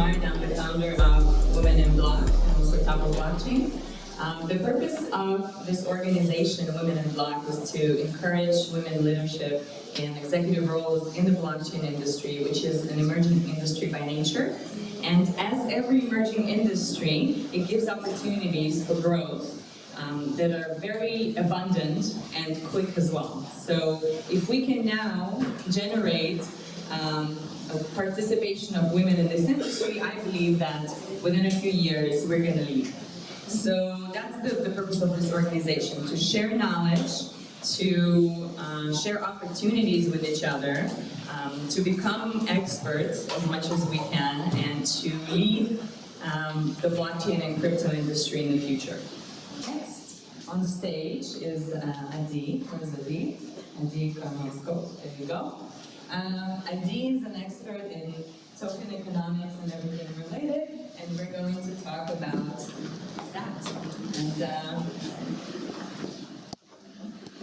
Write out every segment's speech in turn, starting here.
Karmon. I'm the founder of Women in Block and also Top of Blockchain. The purpose of this organization, Women in Block, is to encourage women leadership in executive roles in the blockchain industry, which is an emerging industry by nature. And as every emerging industry, it gives opportunities for growth that are very abundant and quick as well. So if we can now generate a participation of women in this industry, I believe that within a few years we're going to lead. So that's the purpose of this organization, to share knowledge, to share opportunities with each other, to become experts as much as we can, and to lead the blockchain and crypto industry in the future. Next on stage is Adi. Where's Adi? Adi Karmon Scope. There you go. Adi is an expert in token economics and everything related, and we're going to talk about that and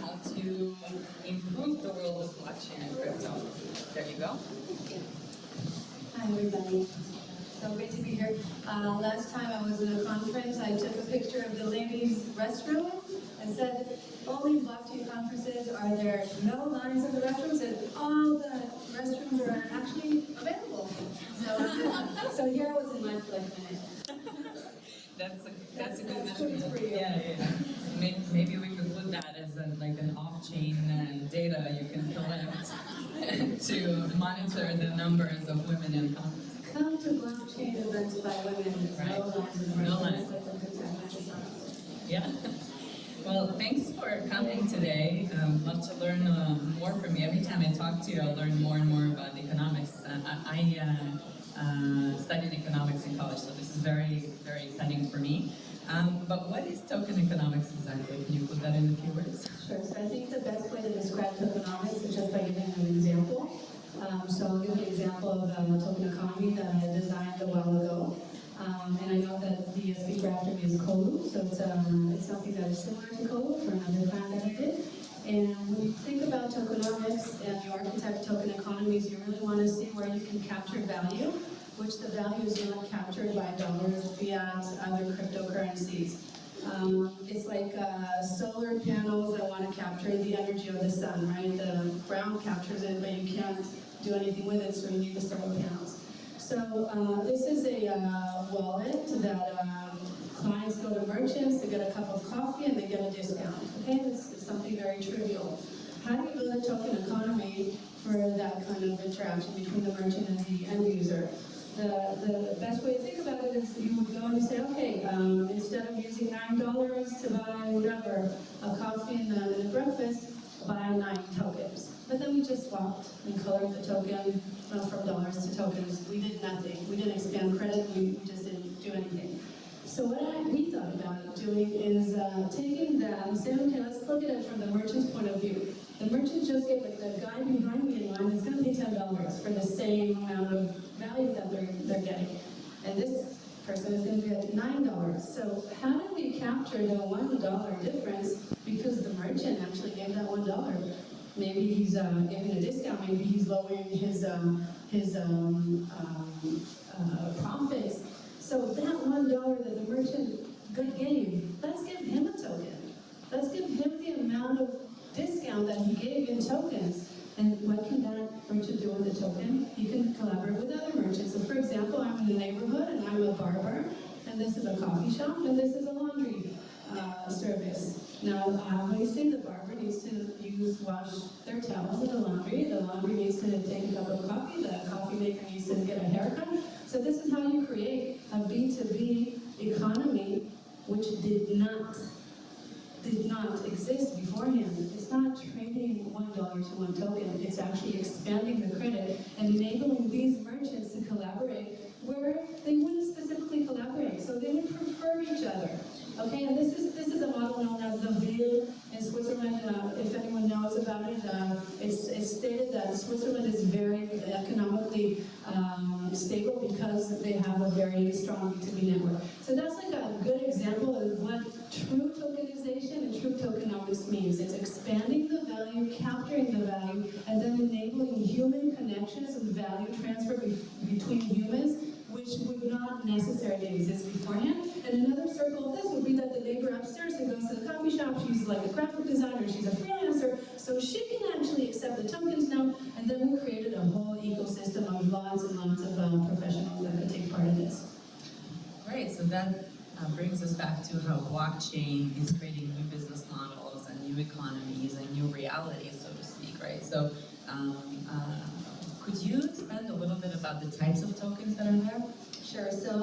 how to improve the world of blockchain and crypto. There you go. Hi everybody. So great to be here. Last time I was in a conference, I took a picture of the ladies' restroom and said, only blockchain conferences are there no lines in the restrooms, and all the restrooms are actually available. So here I was in line for like a minute. That's a good measurement. For you. Yeah. Maybe we could put that as like an off-chain data you can collect to monitor the numbers of women in conferences. Come to blockchain events by women. Right. No lines in the No restrooms. lines. Yeah. Well, thanks for coming today. Love to learn more from you. Every time I talk to you, I learn more and more about economics. I studied economics in college, so this is very, very exciting for me. But what is token economics exactly? Can you put that in a few words? Sure. So I think the best way to describe tokenomics is just by giving an example. So I'll give you an example of a token economy that I designed a while ago. And I know that the speaker after me is Kolu, so it's something that is similar to Kolu for another plan that I did. And when you think about tokenomics and you architect token economies, you really want to see where you can capture value, which the value is not captured by dollars, fiat, other cryptocurrencies. It's like solar panels that want to capture the energy of the sun, right? The ground captures it, but you can't do anything with it, so you need the solar panels. So this is a wallet that clients go to merchants to get a cup of coffee and they get a discount. Okay, it's something very trivial. How do you build a token economy for that kind of interaction between the merchant and the end user? The best way to think about it is you would go and say, okay, instead of using $9 to buy whatever, a coffee and a breakfast, buy 9 tokens. But then we just swapped and colored the token from dollars to tokens. We did nothing. We didn't expand credit. We just didn't do anything. So what we thought about doing is taking that and saying, okay, let's look at it from the merchant's point of view. The merchant just gave, like the guy behind me in line is going to pay $10 for the same amount of value that they're getting. And this person is going to get $9. So how do we capture the $1 difference because the merchant actually gave that $1? Maybe he's giving a discount, maybe he's lowering his profits. So that $1 that the merchant gave, let's give him a token. Let's give him the amount of discount that he gave in tokens. And what can that merchant do with the token? He can collaborate with other merchants. So for example, I'm in a neighborhood and I'm a barber, and this is a coffee shop, and this is a laundry service. Now, obviously, the barber needs to wash their towels in the laundry needs to take a cup of coffee, the coffee maker needs to get a haircut. So this is how you create a B2B economy which did not exist beforehand. It's not trading $1 to one token, it's actually expanding the credit and enabling these merchants to collaborate where they wouldn't specifically collaborate, so they would prefer each other. Okay, and this is a model known as the Wheel in Switzerland. If anyone knows about it, it's stated that Switzerland is very economically stable because they have a very strong B2B network. So that's like a good example of what true tokenization and true tokenomics means. It's expanding the value, capturing the value, and then enabling human connections and value transfer between humans, which would not necessary to exist beforehand. And another circle of this would be that the neighbor upstairs who goes to the coffee shop, she's like a graphic designer, she's a freelancer, so she can actually accept the tokens now, and then we created a whole ecosystem of lots and lots of professionals that could take part in this. Great, so that brings us back to how blockchain is creating new business models and new economies and new realities, so to speak, right? So could you expand a little bit about the types of tokens that are there? Sure. So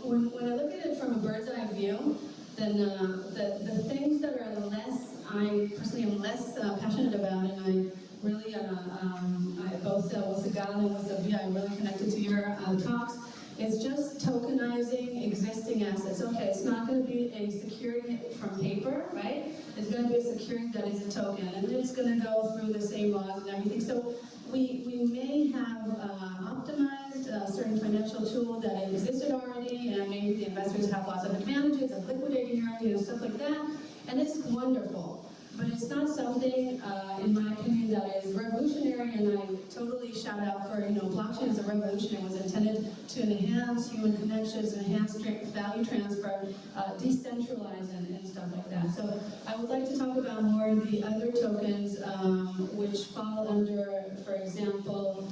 when I look at it from a bird's eye view, then the things that are less, I personally am less passionate about, and I really, I both with the Gal and with the VI, I'm really connected to your talks. It's just tokenizing existing assets. Okay, it's not going to be a security from paper, right? It's going to be a security that is a token, and it's going to go through the same laws and everything. So we may have optimized a certain financial tool that existed already, and maybe the investors have lots of advantages of liquidating early and stuff like that, and it's wonderful. But it's not something, in my opinion, that is revolutionary, and I totally shout out for, blockchain as a revolution. It was intended to enhance human connections, enhance value transfer, decentralize, and stuff like that. So I would like to talk about more of the other tokens, which fall under, for example,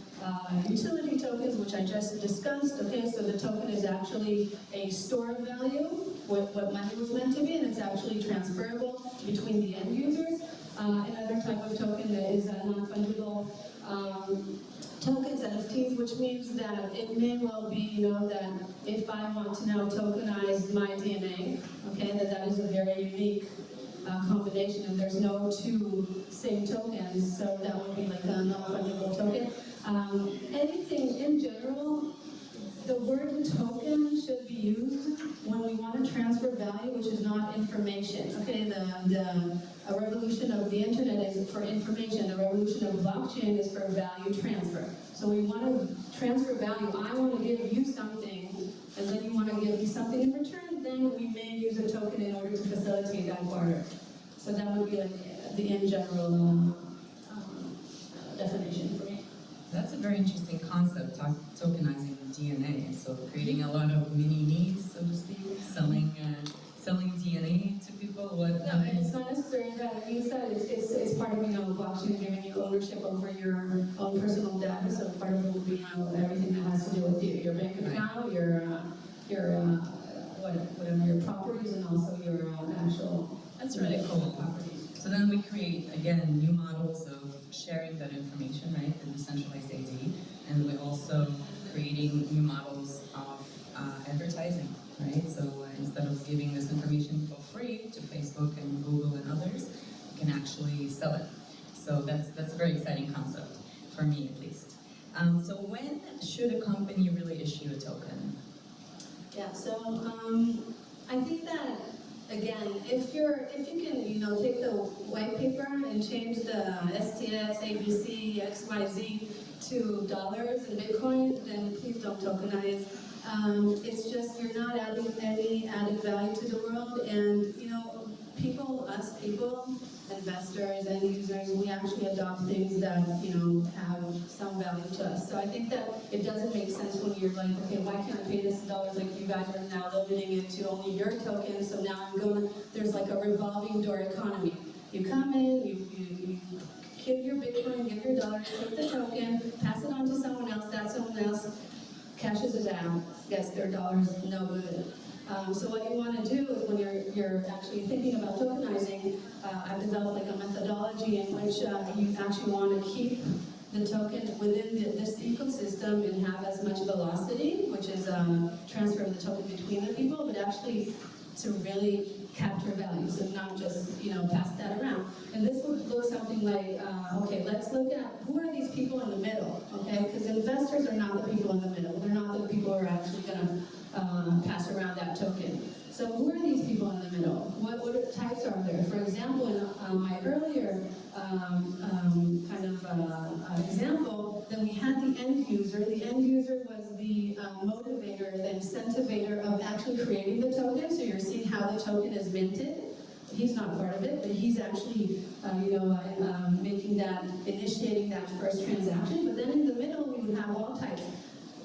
utility tokens, which I just discussed. Okay, so the token is actually a store of value, what money was meant to be, and it's actually transferable between the end users. Another type of token is non-fungible tokens, NFTs, which means that it may well be, that if I want to now tokenize my DNA, okay, that is a very unique combination, and there's no two same tokens, so that would be like a non-fungible token. Anything in general, the word token should be used when we want to transfer value, which is not information. Okay, a revolution of the internet is for information. The revolution of blockchain is for value transfer. So we want to transfer value. I want to give you something, and then you want to give me something in return. Then we may use a token in order to facilitate that barter. So that would be like the in general definition for me. That's a very interesting concept, tokenizing DNA. So creating a lot of mini needs, so to speak, selling DNA to people. No, it's not necessarily that. It means that it's part of blockchain giving you ownership over your own personal data. So part of it will be everything that has to do with your bank account, your whatever your properties, and also your actual. That's really cool. Properties. So then we create, again, new models of sharing that information, right, the decentralized AD, and we're also creating new models of advertising, right? So instead of giving this information for free to Facebook and Google and others, we can actually sell it. So that's a very exciting concept, for me at least. So when should a company really issue a token? Yeah, so I think that, again, if you can, take the white paper and change the STS, ABC, XYZ to dollars and Bitcoin, then please don't tokenize. It's just you're not adding any added value to the world, and people, investors, end users, we actually adopt things that have some value to us. So I think that it doesn't make sense when you're like, okay, why can't I pay this in dollars? Like you guys are now limiting it to only your token. So now there's like a revolving door economy. You come in, you give your Bitcoin, give your dollars, take the token, pass it on to someone else. That someone else cashes it out, gets their dollars, no good. So what you want to do is when you're actually thinking about tokenizing, I've developed like a methodology in which you actually want to keep the token within this ecosystem and have as much velocity, which is transfer of the token between the people, but actually to really capture value, so not just pass that around. And this would look something like, okay, let's look at who are these people in the middle, okay? Because investors are not the people in the middle. They're not the people who are actually going to pass around that token. So who are these people in the middle? What types are there? For example, in my earlier example, then we had the end user. The end user was the motivator, the incentivator of actually creating the token. So you're seeing how the token is minted. He's not part of it, but he's actually, initiating that first transaction. But then in the middle, we would have all types.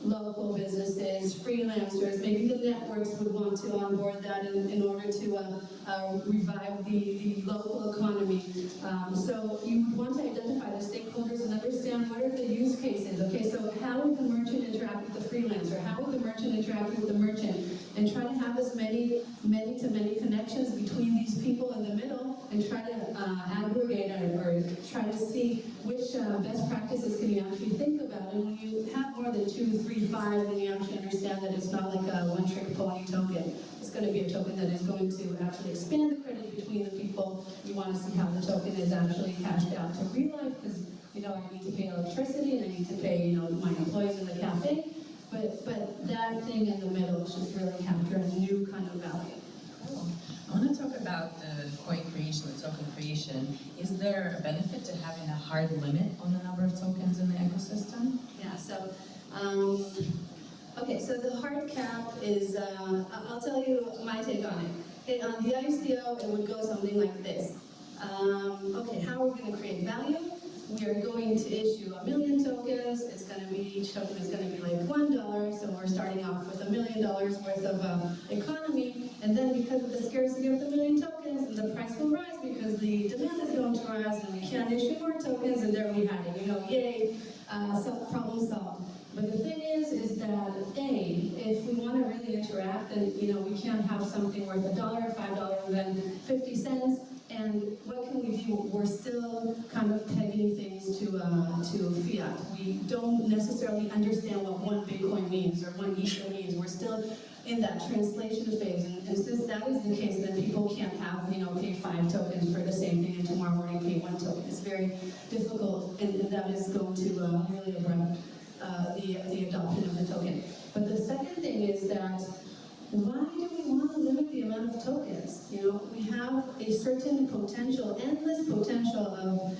local businesses, freelancers, maybe the networks would want to onboard that in order to revive the local economy. So you would want to identify the stakeholders and understand what are the use cases. Okay, so how would the merchant interact with the freelancer? How would the merchant interact with the merchant? And try to have as many to many connections between these people in the middle and try to aggregate or try to see which best practices can you actually think about. And when you have more than 2, 3, 5, then you actually understand that it's not like a one-trick pony token. It's going to be a token that is going to actually expand the credit between the people. You want to see how the token is actually cashed out to real life, because I need to pay electricity and I need to pay my employees in the cafe. But that thing in the middle should really capture a new kind of value. Cool. I want to talk about the coin creation, the token creation. Is there a benefit to having a hard limit on the number of tokens in the ecosystem? Yeah, so, okay, so the hard cap is, I'll tell you my take on it. Okay, on the ICO, it would go something like this. Okay, how are we going to create value? We are going to issue 1 million tokens. It's going to be, each token is going to be like $1. So we're starting off with $1 million worth of economy. And then because of the scarcity of the 1 million tokens, the price will rise because the demand is going to rise and we can't issue more tokens. And there we have it, yay, problem solved. But the thing is that if we want to really interact, then we can't have something worth $1, $5, and then 50 cents. And what can we do? We're still kind of pegging things to fiat. We don't necessarily understand what 1 Bitcoin means or 1 Ether means. We're still in that translation phase. And since that is the case, then people can't have, pay 5 tokens for the same thing and tomorrow morning pay 1 token. It's very difficult, and that is going to really abrupt the adoption of the token. But the second thing is that why do we want to limit the amount of tokens? We have a certain potential, endless potential of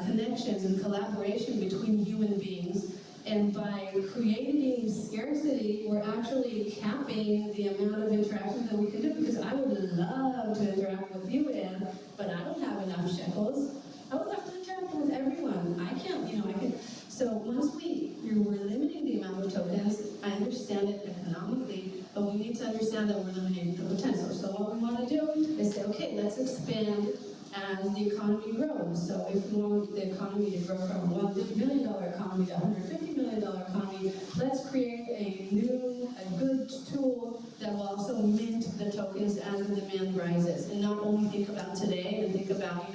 connections and collaboration between human beings. And by creating scarcity, we're actually capping the amount of interactions that we can do. Because I would love to interact with you, Anne, but I don't have enough shekels. I would love to interact with everyone. I can't. So once we're limiting the amount of tokens, I understand it economically, but we need to understand that we're limiting the potential. So what we want to do is say, okay, let's expand as the economy grows. So if we want the economy to grow from a $1 billion economy to a $150 million economy, let's create a good tool that will also mint the tokens as the demand rises, and not only think about today and think about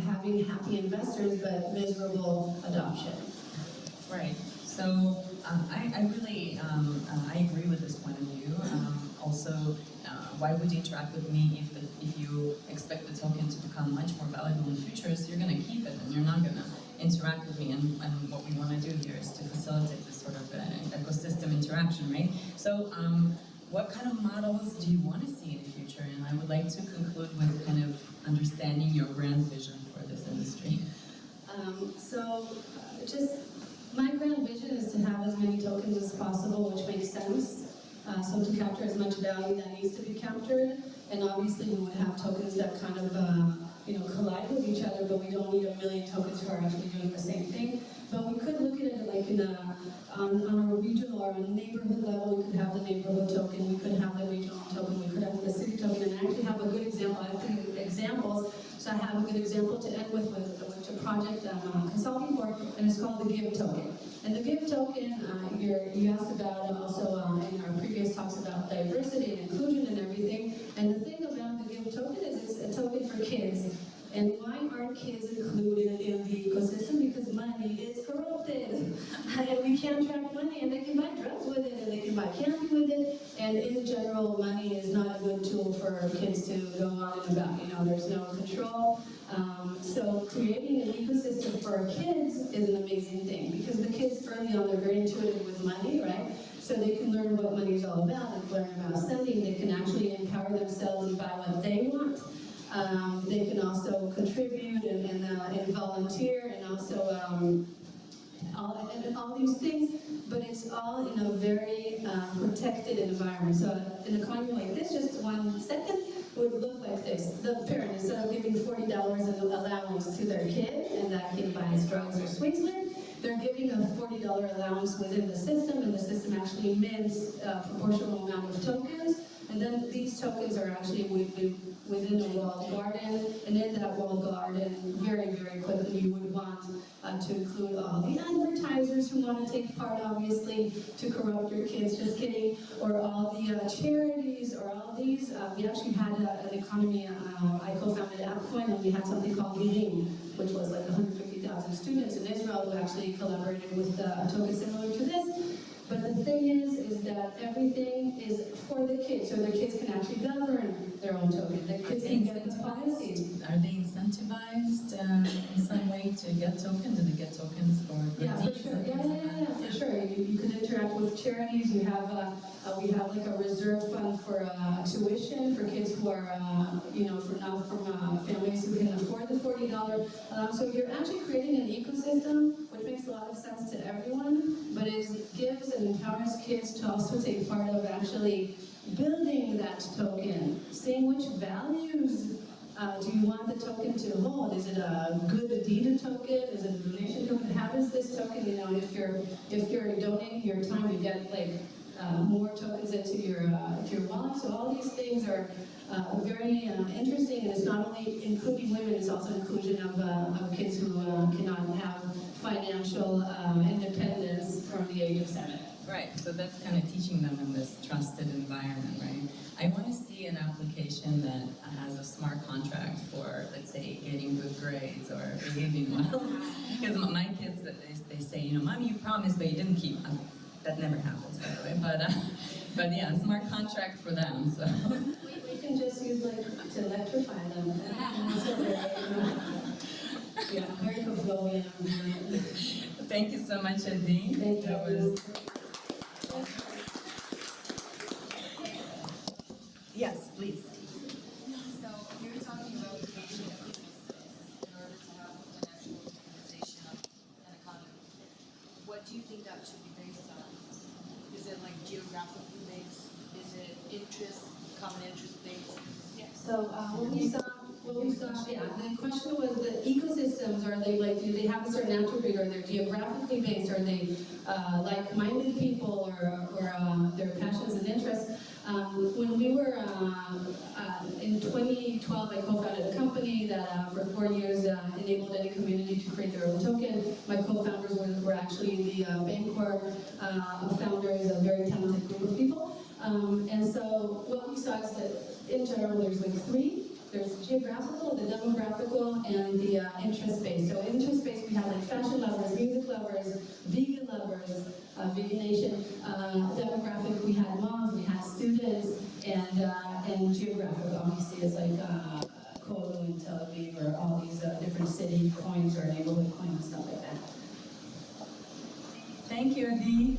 having happy investors, but miserable adoption. Right. So I really I agree with this point of view. Also, why would you interact with me if you expect the token to become much more valuable in the future? So you're going to keep it and you're not going to interact with me. And what we want to do here is to facilitate this sort of ecosystem interaction, right? So what kind of models do you want to see in the future? And I would like to conclude with kind of understanding your grand vision for this industry. My grand vision is to have as many tokens as possible, which makes sense. So to capture as much value that needs to be captured, and obviously we would have tokens that kind of collide with each other, but we don't need 1 million tokens who are actually doing the same thing. But we could look at it like on a regional or a neighborhood level. We could have the neighborhood token, we could have the regional token, we could have the city token, and I actually have a good example. I have 3 examples. So I have a good example to end with a project I'm consulting for, and it's called the Give token. And the Give token, you asked about also in our previous talks about diversity and inclusion and everything. And the thing about the Give token is it's a token for kids. And why aren't kids included in the ecosystem? Because money is corrupted. And we can't track money, and they can buy drugs with it, and they can buy candy with it. And in general, money is not a good tool for kids to go on and about. There's no control. So creating an ecosystem for kids is an amazing thing, because the kids early on, they're very intuitive with money, right? So they can learn what money is all about, and learn about spending. They can actually empower themselves and buy what they want. They can also contribute and volunteer, and also all these things, but it's all in a very protected environment. So an economy like this, just 1 second, would look like this. The parent, instead of giving $40 in allowance to their kid, and that kid buys drugs or sweets with, they're giving a $40 allowance within the system, and the system actually mints a proportional amount of tokens. And then these tokens are actually within a walled garden, and in that walled garden, very, very quickly, you would want to include all the advertisers who want to take part, obviously, to corrupt your kids, just kidding, or all the charities, or all these. We actually had an economy, I co-founded AppCoin, and we had something called Gilim, which was like 150,000 students in Israel who actually collaborated with a token similar to this. But the thing is that everything is for the kids, so the kids can actually govern their own token. The kids can get the policies. Are they incentivized in some way to get tokens? Do they get tokens for good Yeah, for deeds sure. and things like that? Yeah, for sure. You can interact with charities. We have like a reserve fund for tuition for kids who are from families who can afford the $40. So you're actually creating an ecosystem, which makes a lot of sense to everyone, but it gives and empowers kids to also take part of actually building that token, seeing which values do you want the token to hold? Is it a good deed token? Is it a donation token? How does this token, if you're donating your time, you get like more tokens into your wallet. So all these things are very interesting, and it's not only including women, it's also inclusion of kids who cannot have financial independence from the age of 7. Right, so that's kind of teaching them in this trusted environment, right? I want to see an application that has a smart contract for, let's say, getting good grades or behaving well. Because my kids, they say, Mommy, you promised, but you didn't keep. That never happens, by the way. But yeah, a smart contract for them. So We can just use to electrify them. Yeah, very fulfilling. thank you so much, Adi. Thank you. That was... Yes, please. So you're talking about creating a business in order to have an actual organization of an economy. What do you think that should be based on? Is it like geographically based? Is it common interest based? Yeah. So what we saw, the question was the ecosystems, are they do they have a certain attribute, or they're geographically based, are they like-minded people, or their passions and interests? When we were in 2012, I co-founded a company that for 4 years enabled any community to create their own token. My co-founders were actually the Bancorp founders, a very talented group of people. And so what we saw is that in general there's three. There's geographical, the demographical, and the interest-based. So interest-based, we have fashion lovers, music lovers, vegan lovers, Vegan Nation. Demographic, we had moms, we had students, and geographic obviously is Kolo and Tel Aviv, or all these different city coins or neighborhood coins and stuff like that. Thank you, Adi.